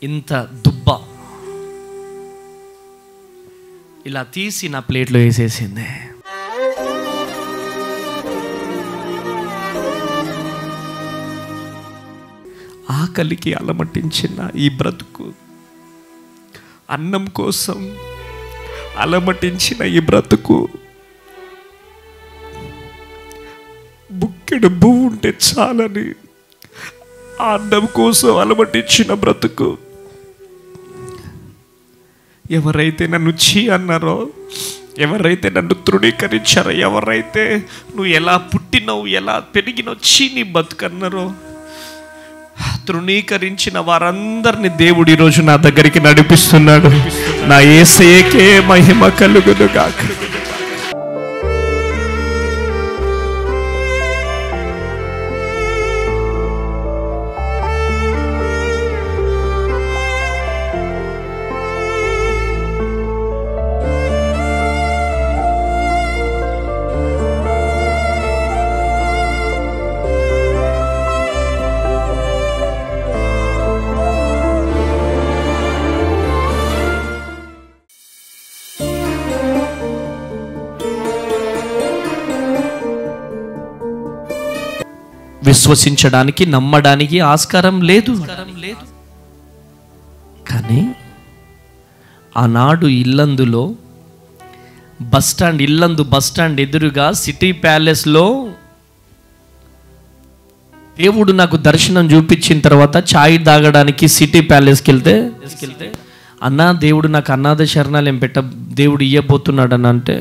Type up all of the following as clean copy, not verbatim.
ఇంత దుబ్బ ఇలా తీసి నా ప్లేట్లో వేసేసింది. ఆకలికి అలమటించిన ఈ బ్రతుకు, అన్నం కోసం అలమటించిన ఈ బ్రతుకు, బుక్కెడు భూమి ఉంటే చాలని ఆ అన్నం కోసం అలమటించిన బ్రతుకు, ఎవరైతే నన్ను చీ అన్నారో, ఎవరైతే నన్ను తృణీకరించారో, ఎవరైతే నువ్వు ఎలా పుట్టినవు ఎలా పెరిగినవు చీ నీ బతుకన్నారో, తృణీకరించిన వారందరినీ దేవుడు ఈరోజు నా దగ్గరికి నడిపిస్తున్నాడు. నా యేసయ్యకే మహిమ కలుగును గాక. విశ్వసించడానికి నమ్మడానికి ఆస్కారం లేదు. కానీ ఆనాడు ఇల్లందు బస్టాండ్ ఎదురుగా సిటీ ప్యాలెస్లో దేవుడు నాకు దర్శనం చూపించిన తర్వాత ఛాయ్ తాగడానికి సిటీ ప్యాలెస్కి వెళ్తే అన్నా దేవుడు నాకు అనాథ శరణాలయం దేవుడు ఇయ్యబోతున్నాడు అని అంటే,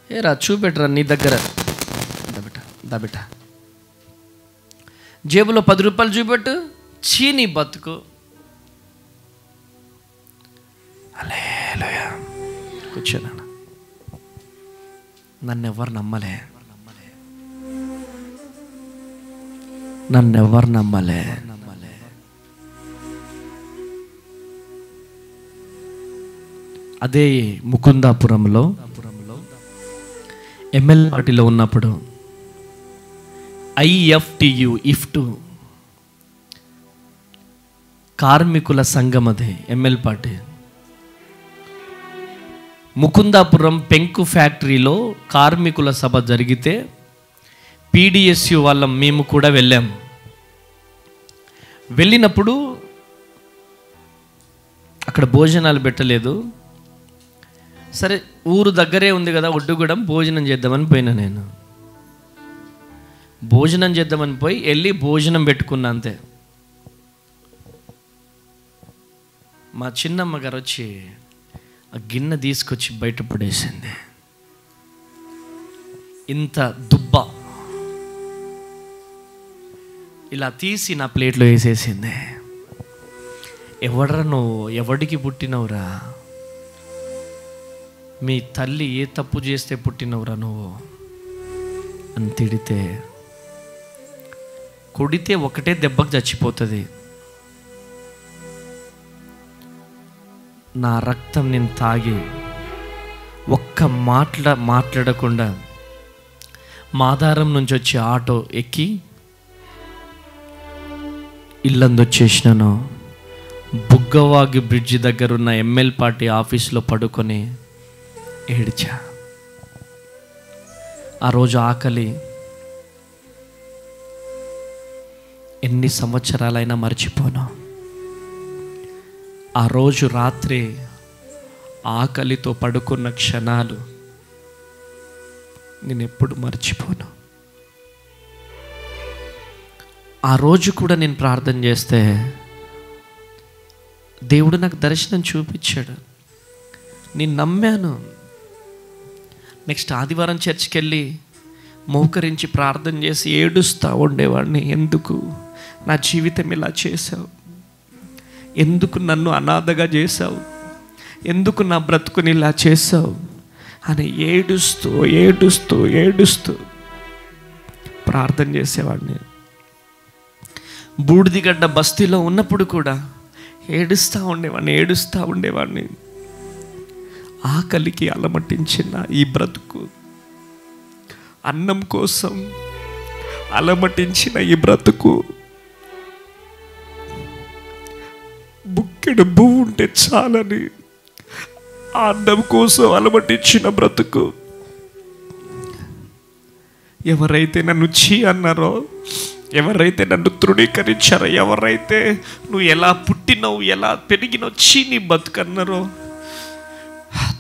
ఏరా చూపెట్టరా నీ దగ్గర దబిట జేబులో 10 రూపాయలు చూపెట్టు, చీని బతుకు. హల్లెలూయా. కూర్చోనా, నన్నెవరు నమ్మలే. అదే ముకుందాపురంలో ఎమ్మెల్యే పార్టీలో ఉన్నప్పుడు IFTU కార్మికుల సంఘం, అదే ఎమ్మెల్యే పార్టీ. ముకుందాపురం పెంకు ఫ్యాక్టరీలో కార్మికుల సభ జరిగితే PDSU వాళ్ళం మేము కూడా వెళ్ళాం. వెళ్ళినప్పుడు అక్కడ భోజనాలు పెట్టలేదు. సరే ఊరు దగ్గరే ఉంది కదా ఒడ్డుగూడెం, భోజనం చేద్దామని పోయినా. నేను భోజనం చేద్దామని పోయి వెళ్ళి భోజనం పెట్టుకున్నా అంతే. మా చిన్నమ్మ గారు వచ్చి ఆ గిన్నె తీసుకొచ్చి బయట పడేసింది. ఇంత దుబ్బ ఇలా తీసి నా ప్లేట్లో వేసేసింది. ఎవడరా నువ్వు, ఎవడికి పుట్టినవురా, మీ తల్లి ఏ తప్పు చేస్తే పుట్టినవురా నువ్వు అని తిడితే, కొడితే ఒకటే దెబ్బకు చచ్చిపోతుంది. నా రక్తం నేను తాగి ఒక్క మాట్లాడకుండా మాదారం నుంచి వచ్చి ఆటో ఎక్కి ఇల్లందు వచ్చేసినాను. బుగ్గవాగి బ్రిడ్జి దగ్గర ఉన్న ఎమ్మెల్యే పార్టీ ఆఫీస్లో పడుకొని ఏడ్చా. ఆ రోజు ఆకలి ఎన్ని సంవత్సరాలైనా మర్చిపోను. ఆ రోజు రాత్రి ఆకలితో పడుకున్న క్షణాలు నేను ఎప్పుడు మర్చిపోను. ఆ రోజు కూడా నేను ప్రార్థన చేస్తే దేవుడు నాకు దర్శనం చూపించాడు. నేను నమ్మాను. నెక్స్ట్ ఆదివారం చర్చికి వెళ్ళి మోకరించి ప్రార్థన చేసి ఏడుస్తూ ఉండేవాడిని. ఎందుకు నా జీవితం ఇలా చేశావు, ఎందుకు నన్ను అనాథగా చేశావు, ఎందుకు నా బ్రతుకుని ఇలా చేశావు అని ఏడుస్తూ ప్రార్థన చేసేవాడిని. బూడిదిగడ్డ బస్తీలో ఉన్నప్పుడు కూడా ఏడుస్తూ ఉండేవాడిని. ఆకలికి అలమటించిన ఈ బ్రతుకు, అన్నం కోసం అలమటించిన ఈ బ్రతుకు, గుక్కెడు భూమి ఉంటే చాలని ఆ అన్నం కోసం అలమటించిన బ్రతుకు. ఎవరైతే నన్ను చీ అన్నారో, ఎవరైతే నన్ను తృణీకరించారో, ఎవరైతే నువ్వు ఎలా పుట్టినవు ఎలా పెరిగినవు చీ నీ బతుకన్నారో,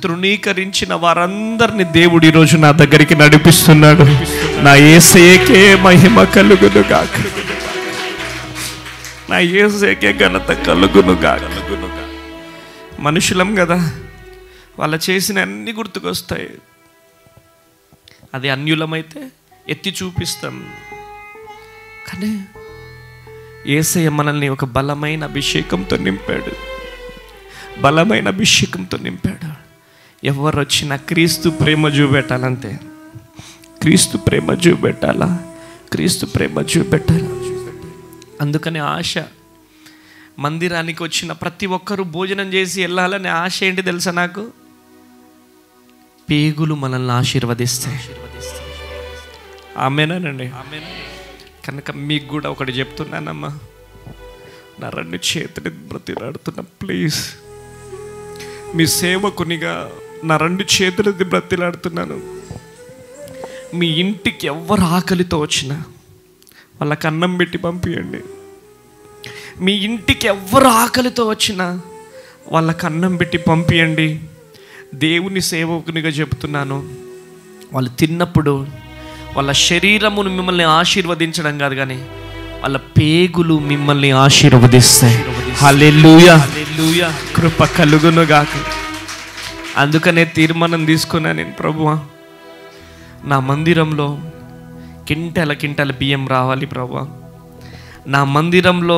తృణీకరించిన వారందరినీ దేవుడు ఈరోజు నా దగ్గరికి నడిపిస్తున్నాడు. నా యేసయ్యకే మహిమ కలుగునుగాక, నా యేసయ్యకే ఘనత కలుగునుగాక. మనుషులం కదా, వాళ్ళ చేసిన అన్ని గుర్తుకొస్తాయి. అది అన్యులమైతే ఎత్తి చూపిస్తాం. కానీ యేసయ్య మనల్ని ఒక బలమైన అభిషేకంతో నింపాడు, బలమైన అభిషేకంతో నింపాడు. ఎవరు వచ్చినా క్రీస్తు ప్రేమ చూపెట్టాలంతే, క్రీస్తు ప్రేమ చూపెట్టాలా, క్రీస్తు ప్రేమ చూపెట్టాలి. అందుకని ఆశ, మందిరానికి వచ్చిన ప్రతి ఒక్కరూ భోజనం చేసి వెళ్ళాలనే ఆశ ఏంటి తెలుసా నాకు? పేగులు మనల్ని ఆశీర్వదిస్తాయి. ఆమేనండి. కనుక మీకు కూడా ఒకటి చెప్తున్నానమ్మా, నా రెండు చేతులు బ్రతిలాడుతున్నా, ప్లీజ్ మీ సేవకునిగా నా రెండు చేతులది బ్రతిలాడుతున్నాను. మీ ఇంటికి ఎవరు ఆకలితో వచ్చినా వాళ్ళకి అన్నం పెట్టి పంపించండి. మీ ఇంటికి ఎవరు ఆకలితో వచ్చినా వాళ్ళకి అన్నం పెట్టి పంపించండి. దేవుని సేవకునిగా చెప్తున్నాను, వాళ్ళు తిన్నప్పుడు వాళ్ళ శరీరమును మిమ్మల్ని ఆశీర్వదించడం కాదు, కానీ వాళ్ళ పేగులు మిమ్మల్ని ఆశీర్వదిస్తాయి. హల్లెలూయా, హల్లెలూయా, కృప కలుగునుగాక. అందుకనే తీర్మానం తీసుకున్నా నేను, ప్రభువా నా మందిరంలో కింటల కింటల బియ్యం రావాలి ప్రభువా. నా మందిరంలో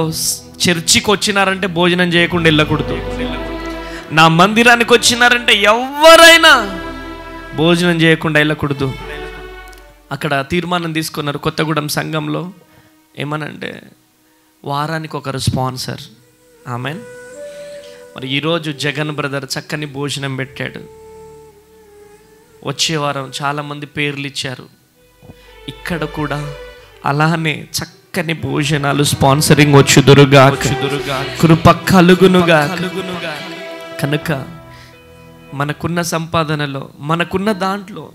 చర్చికి వచ్చినారంటే భోజనం చేయకుండా వెళ్ళకూడదు. నా మందిరానికి వచ్చినారంటే ఎవరైనా భోజనం చేయకుండా వెళ్ళకూడదు. అక్కడ తీర్మానం తీసుకున్నారు కొత్తగూడెం సంఘంలో. ఏమనంటే వారానికి ఒకరు స్పాన్సర్. ఆమెన్. మరి ఈరోజు జగన్ బ్రదర్ చక్కని భోజనం పెట్టాడు. వచ్చే వారం చాలామంది పేర్లు ఇచ్చారు. ఇక్కడ కూడా అలానే చక్కని భోజనాలు స్పాన్సరింగ్ వచ్చుదురుగా, కృప కలుగునుగా. కనుక మనకున్న సంపాదనలో, మనకున్న దాంట్లో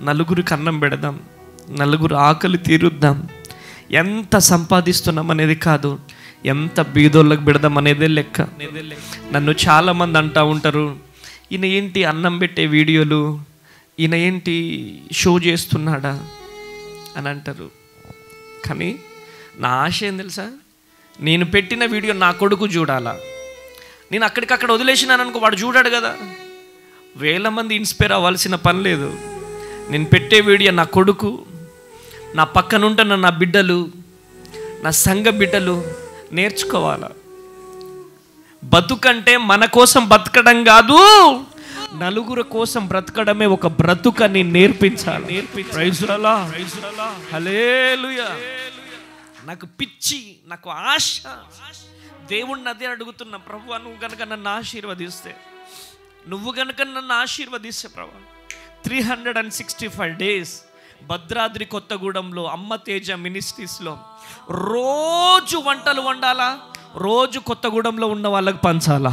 నలుగురికి అన్నం పెడదాం, నలుగురు ఆకలి తీరుద్దాం. ఎంత సంపాదిస్తున్నాం అనేది కాదు, ఎంత బీదోళ్ళకి పెడదాం అనేదే లెక్క. నన్ను చాలామంది అంటూ ఉంటారు, ఈయన ఏంటి అన్నం పెట్టే వీడియోలు, ఈయన ఏంటి షో చేస్తున్నాడా అని అంటారు. కానీ నా ఆశ ఏం తెలుసా, నేను పెట్టిన వీడియో నా కొడుకు చూడాలా. నేను అక్కడికక్కడ వదిలేసినాను అనుకో, వాడు చూడాడు కదా. 1000 మంది ఇన్స్పైర్ అవ్వాల్సిన పని లేదు. నేను పెట్టే వీడియో నా కొడుకు, నా పక్కనుంటున్న నా బిడ్డలు, నా సంఘ బిడ్డలు నేర్చుకోవాలా. బతుకంటే మన కోసం బతకడం కాదు, నలుగురు కోసం బ్రతకడమే ఒక బ్రతుకని నేర్పించాలి. హల్లెలూయా. నాకు పిచ్చి, నాకు ఆశ. దేవుణ్ణి అదే అడుగుతున్నా, ప్రభువా నువ్వు కనుక నన్ను ఆశీర్వదిస్తే, నువ్వు కనుక నన్ను ఆశీర్వదిస్తే ప్రభు 365 days భద్రాద్రి కొత్తగూడెంలో అమ్మ తేజ మినిస్ట్రీస్లో రోజు వంటలు వండాలా, రోజు కొత్తగూడెంలో ఉన్న వాళ్ళకి పంచాలా.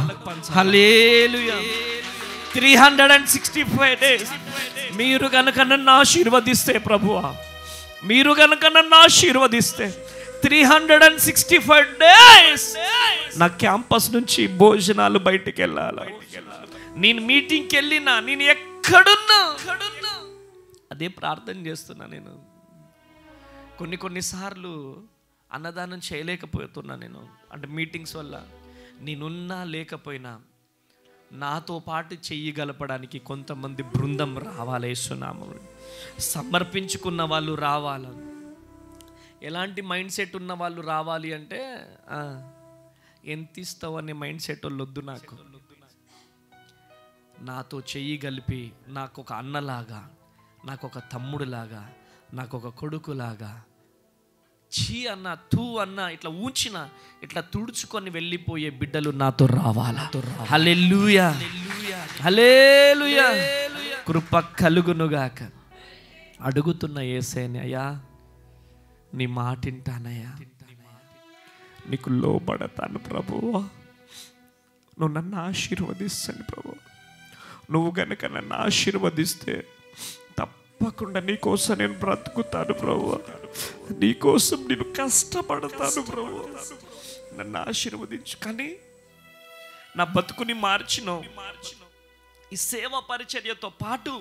హల్లెలూయా. 365 days మీరు కనుక నన్ను ఆశీర్వదిస్తే ప్రభువా, మీరు కనుక నన్ను ఆశీర్వదిస్తే 365 days నా క్యాంపస్ నుంచి భోజనాలు బయటికి వెళ్ళాలి. నేను మీటింగ్కి వెళ్ళినా, నేను ఎక్కడున్నా అదే ప్రార్థన చేస్తున్నా. నేను కొన్నిసార్లు అన్నదానం చేయలేకపోతున్నా. నేను అంటే మీటింగ్స్ వల్ల నేనున్నా లేకపోయినా నాతో పాటు చెయ్యి గలపడానికి కొంతమంది బృందం రావాలి. యేసునామములో సమర్పించుకున్న వాళ్ళు రావాలి. ఎలాంటి మైండ్ సెట్ ఉన్న వాళ్ళు రావాలి అంటే, ఎంత ఇస్తావు అనే మైండ్ సెట్ వాళ్ళు వద్దు. నాకు నాతో చెయ్యి కలిపి నాకు ఒక అన్నలాగా, నాకు ఒక తమ్ముడులాగా, నాకు ఒక కొడుకులాగా, చీ అన్న తూ అన్న ఇట్లా ఊంచిన ఇట్లా తుడుచుకొని వెళ్ళిపోయే బిడ్డలు నాతో రావాలా. హల్లెలూయా, హల్లెలూయా, కృప కలుగునుగాక. అడుగుతున్న యేసయ్యని, అయ్యా నీ మాటింటానయ్యా, నీకు లోబడతాను ప్రభువా, నువ్వు నన్ను ఆశీర్వదిస్తాను ప్రభు. నువ్వు గనక నన్ను ఆశీర్వదిస్తే తప్పకుండా నీకోసం నేను బ్రతుకుతాను ప్రభు. నీకోసం నేను కష్టపడతాను ప్రభు. నన్ను ఆశీర్వదించు. కానీ నా బతుకుని మార్చినావు. ఈ సేవ పరిచర్యతో పాటు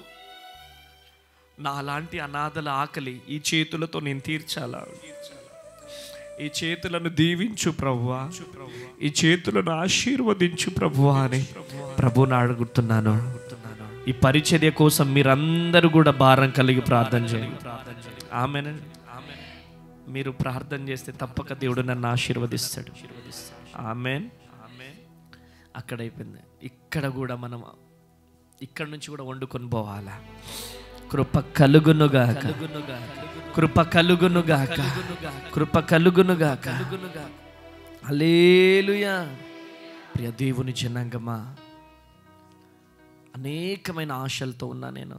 నాలాంటి అనాథల ఆకలి ఈ చేతులతో నేను తీర్చాలా? ఈ చేతులను దీవించు ప్రభువా, ఈ చేతులను ఆశీర్వదించు ప్రభువా అని ప్రభువుని అడుగుతున్నాను. ఈ పరిచర్య కోసం మీరందరూ కూడా భారం కలిగి ప్రార్థన చేయండి. ఆమేనండి. మీరు ప్రార్థన చేస్తే తప్పక దేవుడు నన్ను ఆశీర్వదిస్తాడు. ఆమేన్. అక్కడ అయిపోయింది. ఇక్కడ కూడా మనం ఇక్కడ నుంచి కూడా వండుకొని పోవాలా. కృప కలుగునుగాక, కృప కలుగునుగాక, కృప కలుగునుగాక. హల్లెలూయా. ప్రియ దేవుని జనాంగమా, అనేకమైన ఆశలతో ఉన్నా నేను,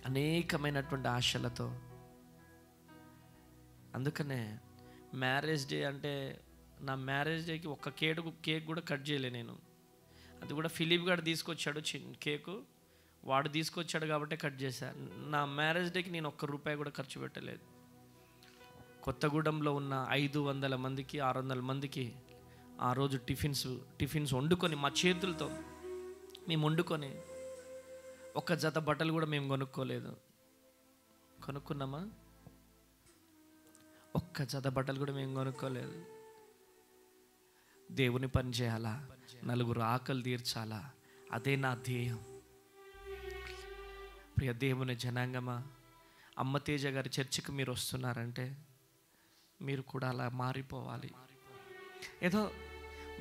అనేకమైనటువంటి ఆశలతో. అందుకనే మ్యారేజ్ డే అంటే, నా మ్యారేజ్ డేకి ఒక్క కేక్ కూడా కట్ చేయలే నేను. అది కూడా ఫిలిప్ గారు తీసుకొచ్చాడు కేకు, వాడు తీసుకొచ్చాడు కాబట్టి కట్ చేశాను. నా మ్యారేజ్ డేకి నేను ₹1 కూడా ఖర్చు పెట్టలేదు. కొత్తగూడెంలో ఉన్న 500 మందికి 600 మందికి ఆ రోజు టిఫిన్స్ వండుకొని మా చేతులతో మేము వండుకొని, ఒక్క జత బట్టలు కూడా మేము కొనుక్కోలేదు. కొనుక్కున్నామా? ఒక్క జత బట్టలు కూడా మేము కొనుక్కోలేదు. దేవుని పని చేయాలా, నలుగురు ఆకలి తీర్చాలా, అదే నా ధ్యేయం. ప్రియ దేవుని జనాంగమా, అమ్మ తేజ గారి చర్చికి మీరు వస్తున్నారంటే మీరు కూడా అలా మారిపోవాలి. ఏదో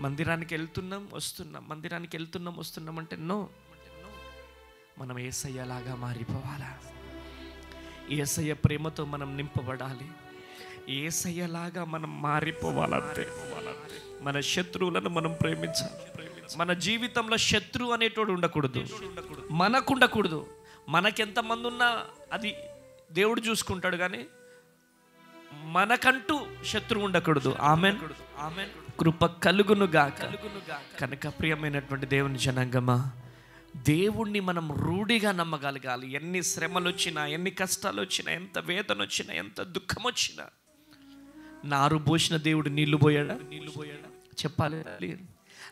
మందిరానికి వెళ్తున్నాం వస్తున్నాం, మందిరానికి వెళ్తున్నాం వస్తున్నాం అంటే నో. మనం యేసయ్యలాగా మారిపోవాలా. యేసయ్య ప్రేమతో మనం నింపబడాలి. యేసయ్యలాగా మనం మారిపోవాలంటే మన శత్రువులను మనం ప్రేమించాలి. మన జీవితంలో శత్రువు అనేటోడు ఉండకూడదు, మనకు ఉండకూడదు. మనకెంతమంది ఉన్నా అది దేవుడు చూసుకుంటాడు, కానీ మనకంటూ శత్రువు ఉండకూడదు. ఆమేన్. కృప కలుగునుగాక. కనుక ప్రియమైనటువంటి దేవుని జనాంగమా, దేవుణ్ణి మనం రూఢిగా నమ్మగలగాలి. ఎన్ని శ్రమలు వచ్చినా, ఎన్ని కష్టాలు వచ్చినా, ఎంత వేదన వచ్చినా, ఎంత దుఃఖం వచ్చినా, నారు పోసిన దేవుడు నీళ్లు పోయాడా? చెప్పాలి.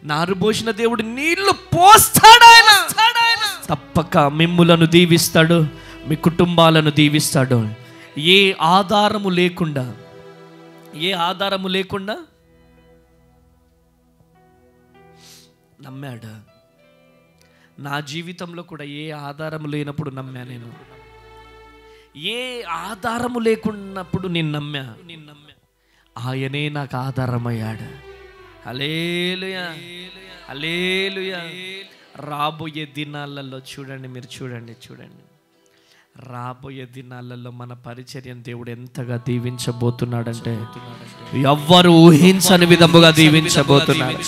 నారు పోసిన దేవుడు నీళ్లు పోస్తాడు. తప్పక మిమ్ములను దీవిస్తాడు, మీ కుటుంబాలను దీవిస్తాడు. ఏ ఆధారము లేకుండా నమ్మాడు. నా జీవితంలో కూడా ఏ ఆధారము లేనప్పుడు నమ్మా నేను. ఏ ఆధారము లేకున్నప్పుడు నేను నమ్మా. ఆయనే నాకు ఆధారమయ్యాడు. హల్లెలూయా, హల్లెలూయా. రాబోయే దినాలలో మీరు చూడండి, రాబోయే దినాలలో మన పరిచర్యను దేవుడు ఎంతగా దీవించబోతున్నాడంటే ఎవ్వరు ఊహించని విధముగా దీవించబోతున్నాడు.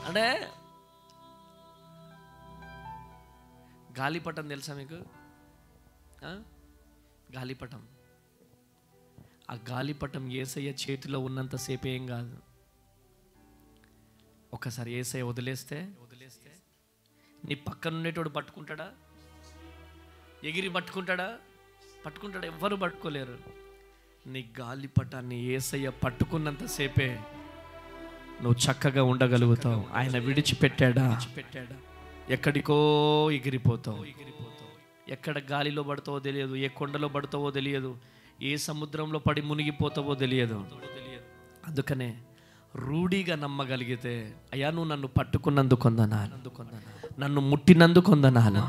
అంటే గాలిపటం తెలుసా మీకు? గాలిపటం, ఆ గాలిపటం యేసయ్య చేతిలో ఉన్నంతసేపు ఏం కాదు. ఒకసారి యేసయ్య వదిలేస్తే నీ పక్కన ఉండేటోడు పట్టుకుంటాడా? ఎగిరి పట్టుకుంటాడా? ఎవ్వరు పట్టుకోలేరు. నీ గాలిపటాన్ని యేసయ్య పట్టుకున్నంతసేపే నువ్వు చక్కగా ఉండగలుగుతావు. ఆయన విడిచిపెట్టాడా? ఎక్కడికో ఎగిరిపోతావు. ఎక్కడ గాలిలో పడతావో తెలియదు, ఏ కొండలో పడతావో తెలియదు, ఏ సముద్రంలో పడి మునిగిపోతావో తెలియదు. అందుకనే రూఢిగా నమ్మగలిగితే, అయ్యా నువ్వు నన్ను పట్టుకున్నందుకు వందనాలు, నన్ను ముట్టినందుకు వందనాలు,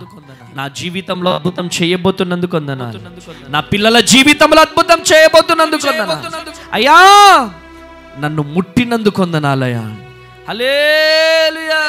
నా జీవితంలో అద్భుతం చేయబోతున్నందుకు వందనాలు, నా పిల్లల జీవితంలో అద్భుతం చేయబోతున్నందుకు వందనాలు, అయ్యా నన్ను ముట్టినందుకు వందనాలయ్యా. హల్లెలూయా.